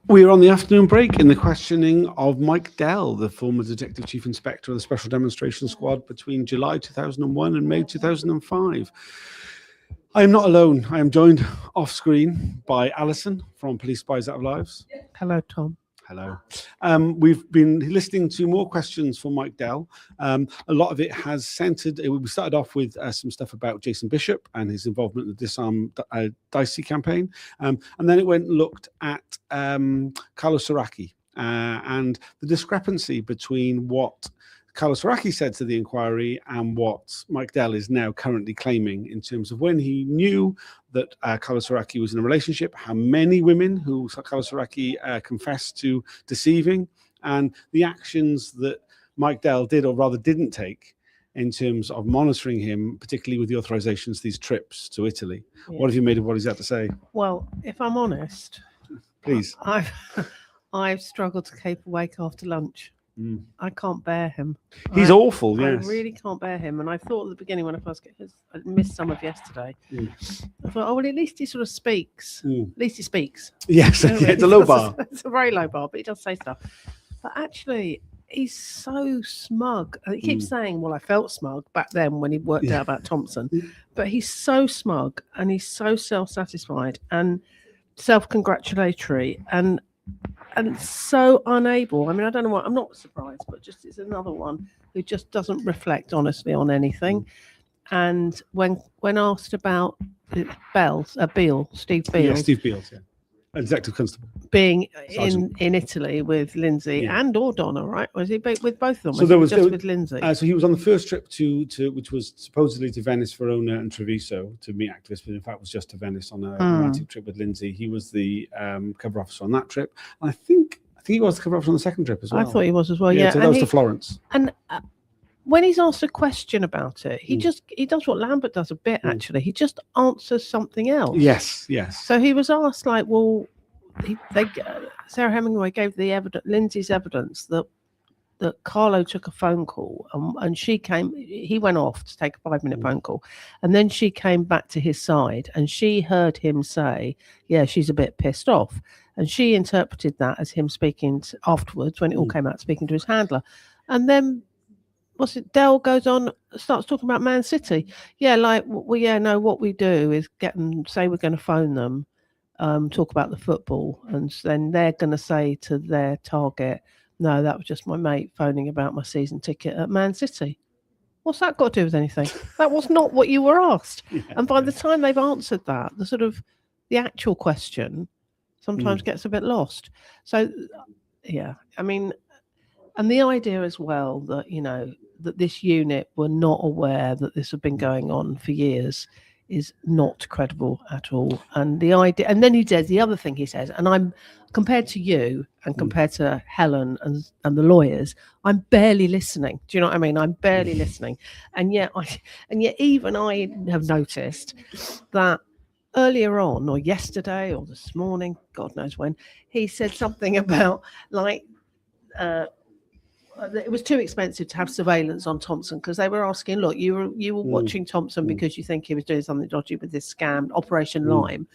We're on the afternoon break in the questioning of Mike Dell, the former Detective Chief Inspector of the Special Demonstration Squad between July 2001 and May 2005. I am not alone. I am joined off screen by Alison from Police Spies Out of Lives. Hello, Tom. Hello. We've been listening to more questions from Mike Dell. A lot of it has centered, we started off with some stuff about Jason Bishop and his involvement in the Disarm Dicey campaign. And then it went and looked at Carlos Saraki and the discrepancy between what Carlos Saraki said to the inquiry and what Mike Dell is now currently claiming in terms of when he knew that Carlos Saraki was in a relationship, how many women who Carlos Saraki confessed to deceiving, and the actions that Mike Dell did or rather didn't take in terms of monitoring him, particularly with the authorizations, these trips to Italy. Yeah. What have you made of what he's had to say? Well, if I'm honest, please. I've struggled to keep awake after lunch. I can't bear him. He's awful, yes. I really can't bear him. And I thought at the beginning when I first I missed some of yesterday. I thought, oh, well, at least he sort of speaks. At least he speaks. Yes, it's a low bar. It's a very low bar, but he does say stuff. But actually, he's so smug. And he keeps saying, well, I felt smug back then when he worked out about Thompson. But he's so smug and he's so self-satisfied and self-congratulatory and so unable. I mean, I don't know what, I'm not surprised, but just it's another one who just doesn't reflect honestly on anything. And when asked about Steve Beals, Steve Beals, Executive Constable, being in Italy with Lindsay and or Donna, right? Was he with both of them? So with Lindsay. So he was on the first trip to which was supposedly to Venice, Verona, and Treviso to meet activists, but in fact was just to Venice on a romantic trip with Lindsay. He was the cover officer on that trip, and I think he was the cover officer on the second trip as well. I thought he was as well. Yeah, so that was to Florence. And when he's asked a question about it, he does what Lambert does a bit, actually. He just answers something else. Yes. So he was asked, like, well, Sarah Hemingway gave Lindsay's evidence that Carlo took a phone call and he went off to take a 5-minute phone call. And then she came back to his side and she heard him say, yeah, she's a bit pissed off. And she interpreted that as him speaking afterwards when it all came out, speaking to his handler. And then Dell goes on, starts talking about Man City. Yeah, like, well, what we do is get them, say we're going to phone them, talk about the football, and then they're going to say to their target, no, that was just my mate phoning about my season ticket at Man City. What's that got to do with anything? That was not what you were asked. And by the time they've answered that, the actual question sometimes gets a bit lost. So, yeah, I mean, and the idea as well that, that this unit were not aware that this had been going on for years is not credible at all. And the idea, and then he says the other thing he says, and I'm compared to you and compared to Helen and the lawyers, I'm barely listening. Do you know what I mean? I'm barely listening, and yet even I have noticed that earlier on, or yesterday, or this morning, God knows when, he said something about like. It was too expensive to have surveillance on Thompson because they were asking, look, you were watching Thompson because you think he was doing something dodgy with this scam, Operation Lime.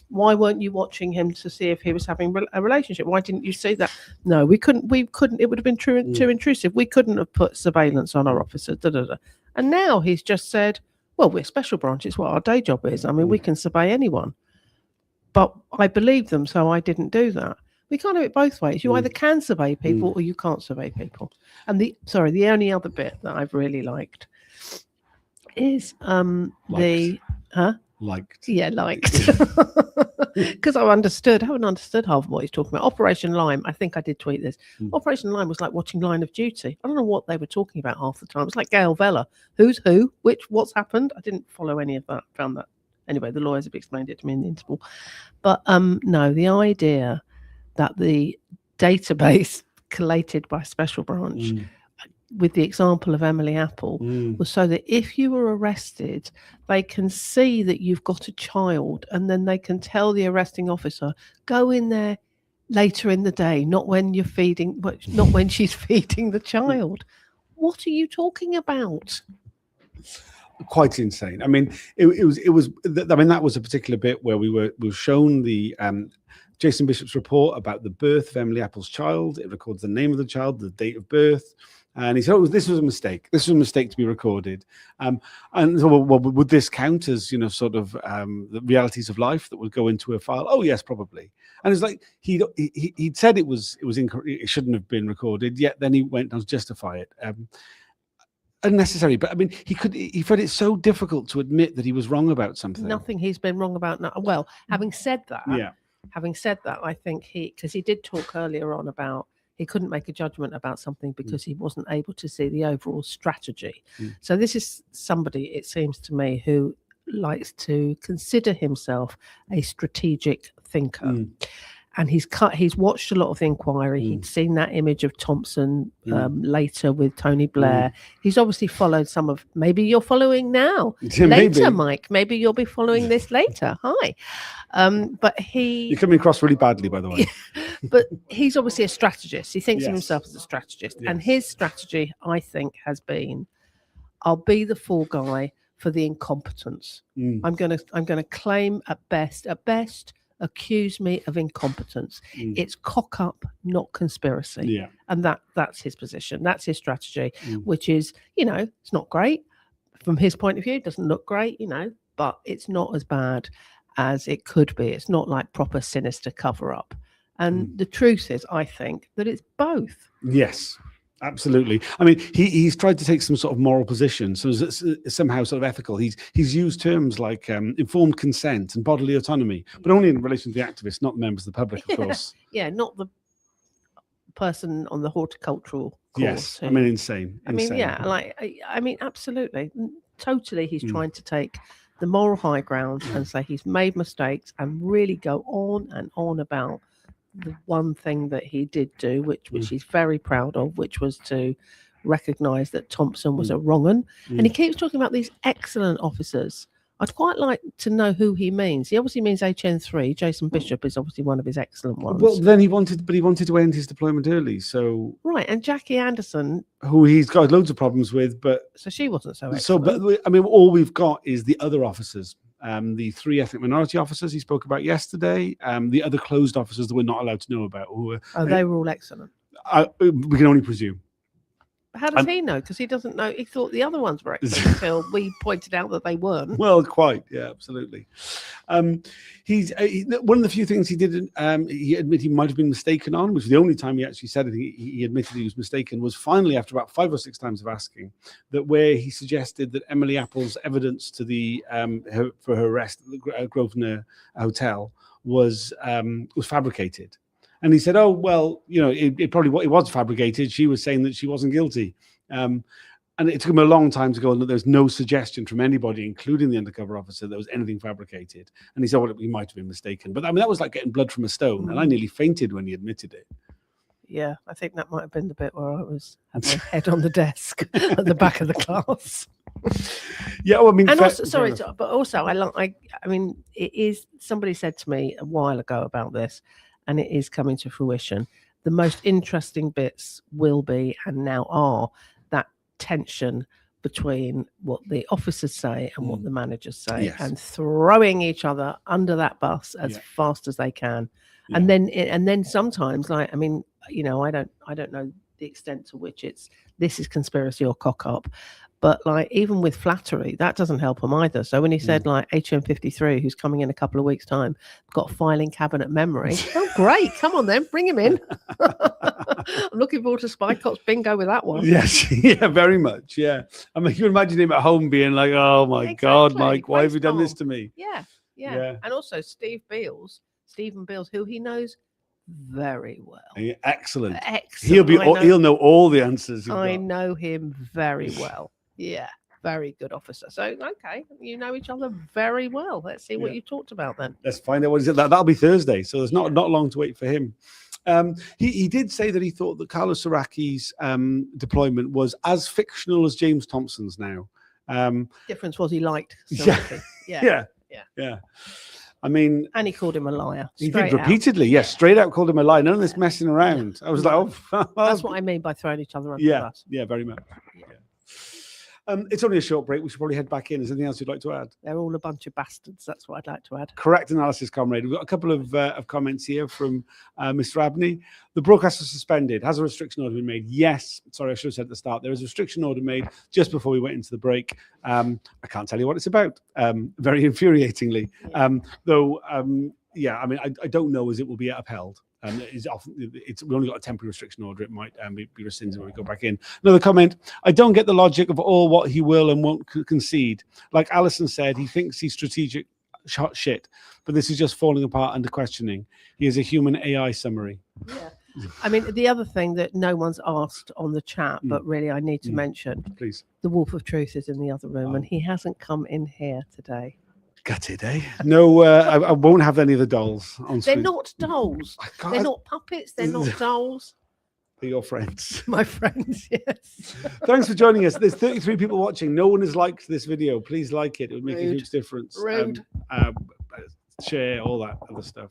Why weren't you watching him to see if he was having a relationship? Why didn't you see that? No, we couldn't. It would have been too intrusive. We couldn't have put surveillance on our officers. And now he's just said, well, we're special branch. It's what our day job is. I mean, we can survey anyone. But I believe them, so I didn't do that. We can't do it both ways. You either can survey people or you can't survey people. And the only other bit that I've really liked is liked. Yeah, liked. Because I haven't understood half of what he's talking about. Operation Lime, I think I did tweet this. Operation Lime was like watching Line of Duty. I don't know what they were talking about half the time. It's like Gail Vella. Who's who? What's happened? I didn't follow any of that. Found that. Anyway, the lawyers have explained it to me in the interval. But no, the idea that the database collated by Special Branch, with the example of Emily Apple, was so that if you were arrested, they can see that you've got a child, and then they can tell the arresting officer, go in there later in the day, not when she's feeding the child. What are you talking about? Quite insane. I mean, it was. I mean, that was a particular bit where we were shown the Jason Bishop's report about the birth of Emily Apple's child. It records the name of the child, the date of birth. And he said, this was a mistake. This was a mistake to be recorded. And so, well, would this count as, sort of the realities of life that would go into a file? Oh, yes, probably. And it's like he'd said it was incorrect. It shouldn't have been recorded. Yet then he went on to justify it. Unnecessary. But I mean, he found it so difficult to admit that he was wrong about something. Nothing he's been wrong about. Well, having said that, I think because he did talk earlier on about he couldn't make a judgment about something because he wasn't able to see the overall strategy. So this is somebody, it seems to me, who likes to consider himself a strategic thinker. And he's watched a lot of the inquiry. He'd seen that image of Thompson later with Tony Blair. He's obviously followed some of, maybe you're following now. Later, Mike. Maybe you'll be following this later. Hi. But you're coming across really badly, by the way. But he's obviously a strategist. He thinks of himself as a strategist. And his strategy, I think, has been, I'll be the fall guy for the incompetence. I'm gonna claim at best, accuse me of incompetence. It's cock up, not conspiracy. And that's his position. That's his strategy, which is, it's not great from his point of view. It doesn't look great, but it's not as bad as it could be. It's not like proper sinister cover up. And the truth is, I think, that it's both. Yes. Absolutely. I mean, he's tried to take some sort of moral position, so it's somehow sort of ethical. He's used terms like informed consent and bodily autonomy, but only in relation to the activists, not the members of the public, of course. Yeah, not the person on the horticultural course. Yes, I mean, insane. I mean, absolutely, totally. He's trying to take the moral high ground and say he's made mistakes and really go on and on about the one thing that he did do, which he's very proud of, which was to recognise that Thompson was a wrong 'un. And he keeps talking about these excellent officers. I'd quite like to know who he means. He obviously means HN3. Jason Bishop is obviously one of his excellent ones. Well, then he wanted to end his deployment early. So right, and Jackie Anderson, who he's got loads of problems with, but so she wasn't so excellent. So, but I mean, all we've got is the other officers. The 3 ethnic minority officers he spoke about yesterday, the other closed officers that we're not allowed to know about. They were all excellent. We can only presume. How does he know? Because he doesn't know. He thought the other ones were excellent until we pointed out that they weren't. Well, quite. Yeah, absolutely. He's one of the few things he did. He admitted he might have been mistaken on, which was the only time he actually said it. He admitted he was mistaken. Was finally after about 5 or 6 times of asking that, where he suggested that Emily Apple's evidence to the for her arrest at the Grosvenor Hotel was fabricated. And he said, "Oh well, it was fabricated. She was saying that she wasn't guilty." And it took him a long time to go on that there's no suggestion from anybody, including the undercover officer, there was anything fabricated. And he said, well, he might have been mistaken. But I mean, that was like getting blood from a stone. And I nearly fainted when he admitted it. Yeah, I think that might have been the bit where I had my head on the desk at the back of the class. Yeah, well, I mean, and also, I mean, it is. Somebody said to me a while ago about this, and it is coming to fruition. The most interesting bits will be, and now are, that tension between what the officers say and what the managers say, and throwing each other under that bus as fast as they can. Yeah. And then sometimes, like, I mean, I don't know the extent to which this is conspiracy or cock up. But like, even with flattery, that doesn't help them either. So when he said like HM53, who's coming in a couple of weeks' time, got a filing cabinet memory. Oh, great. Come on then, bring him in. I'm looking forward to Spycott's bingo with that one. Yes, yeah, very much. Yeah. I mean, you can imagine him at home being like, oh my God, Mike, why have you done this to me? Yeah. And also Stephen Beals, who he knows very well. Yeah, excellent. He'll know all the answers. I know him very well. Yeah, very good officer. So, okay, you know each other very well. Let's see what you talked about then. Let's find out what is it. That'll be Thursday, so there's not long to wait for him. He did say that he thought that Carlos Saraki's deployment was as fictional as James Thompson's now. Difference was he liked Saraki. Yeah. I mean, and he called him a liar. He did repeatedly, straight out called him a liar. None of this messing around. I was like, oh, that's what I mean by throwing each other under the bus. Yeah, very much. It's only a short break. We should probably head back in. Is there anything else you'd like to add? They're all a bunch of bastards. That's what I'd like to add. Correct analysis, comrade. We've got a couple of comments here from Mr. Abney. The broadcast was suspended. Has a restriction order been made? Yes. Sorry, I should have said at the start. There is a restriction order made just before we went into the break. I can't tell you what it's about. Very infuriatingly. Yeah. I mean, I don't know as it will be upheld. We only got a temporary restriction order. It might be rescinded when we go back in. Another comment. I don't get the logic of all what he will and won't concede. Like Alison said, he thinks he's strategic hot shit, but this is just falling apart under questioning. He is a human AI summary. Yeah. I mean, the other thing that no one's asked on the chat, but really I need to mention, please. The Wolf of Truth is in the other room, and he hasn't come in here today. Gutted, eh? No, I won't have any of the dolls on screen. They're not dolls. They're not puppets. They're not dolls. They're your friends. My friends, yes. Thanks for joining us. There's 33 people watching. No one has liked this video. Please like it. It would make a huge difference. Rude. Share all that other stuff.